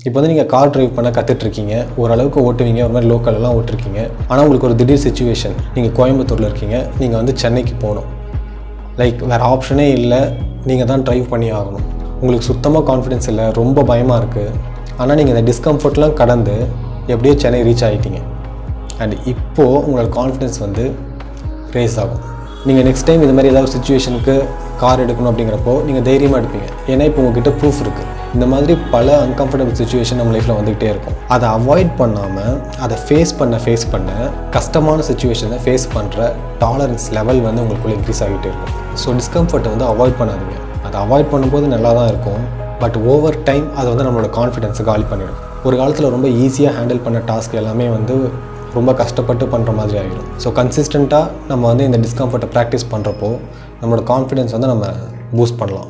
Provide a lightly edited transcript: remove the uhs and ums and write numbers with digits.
இப்போ வந்து நீங்கள் கார் ட்ரைவ் பண்ண கற்றுட்ருக்கீங்க, ஓரளவுக்கு ஓட்டுவீங்க, ஒரு மாதிரி லோக்கலெல்லாம் ஓட்டிருக்கீங்க. ஆனால் உங்களுக்கு ஒரு திடீர் சிச்சுவேஷன், நீங்கள் கோயம்புத்தூரில் இருக்கீங்க, நீங்கள் வந்து சென்னைக்கு போகணும். லைக் வேறு ஆப்ஷனே இல்லை, நீங்கள் தான் ட்ரைவ் பண்ணி ஆகணும். உங்களுக்கு சுத்தமாக கான்ஃபிடென்ஸ் இல்லை, ரொம்ப பயமாக இருக்குது. ஆனால் நீங்கள் இந்த டிஸ்கம்ஃபர்ட்லாம் கடந்து எப்படியோ சென்னை ரீச் ஆகிட்டீங்க. அண்ட் இப்போது உங்களோட கான்ஃபிடென்ஸ் வந்து ரேஸ் ஆகும். நீங்கள் நெக்ஸ்ட் டைம் இந்த மாதிரி ஏதாவது சுச்சுவேஷனுக்கு கார் எடுக்கணும் அப்படிங்கிறப்போ நீங்கள் தைரியமாக எடுப்பீங்க. ஏன்னா இப்போ உங்ககிட்ட ப்ரூஃப் இருக்குது. இந்த மாதிரி பல அன்கம்ஃபர்டபுள் சுச்சுவேஷன் நம்ம லைஃப்பில் வந்துகிட்டே இருக்கும். அதை அவாய்ட் பண்ணாமல் அதை ஃபேஸ் பண்ண கஷ்டமான சுச்சுவேஷனை ஃபேஸ் பண்ணுற டாலரன்ஸ் லெவல் வந்து உங்களுக்குள்ளே இன்க்ரீஸ் ஆகிட்டே இருக்கும். ஸோ டிஸ்கம்ஃபர்ட்டை வந்து அவாய்ட் பண்ணாதீங்க. அதை அவாய்ட் பண்ணும்போது நல்லா தான் இருக்கும், பட் ஓவர் டைம் அது வந்து நம்மளோட கான்ஃபிடென்ஸை காலி பண்ணிடும். ஒரு காலத்தில் ரொம்ப ஈஸியாக ஹேண்டில் பண்ண டாஸ்க் எல்லாமே வந்து ரொம்ப கஷ்டப்பட்டு பண்ணுற மாதிரி ஆகிடும். ஸோ கன்சிஸ்டண்ட்டாக நம்ம வந்து இந்த டிஸ்கம்ஃபர்ட்டை ப்ராக்டிஸ் பண்ணுறப்போ நம்மளோட கான்ஃபிடென்ஸ் வந்து நம்ம பூஸ்ட் பண்ணலாம்.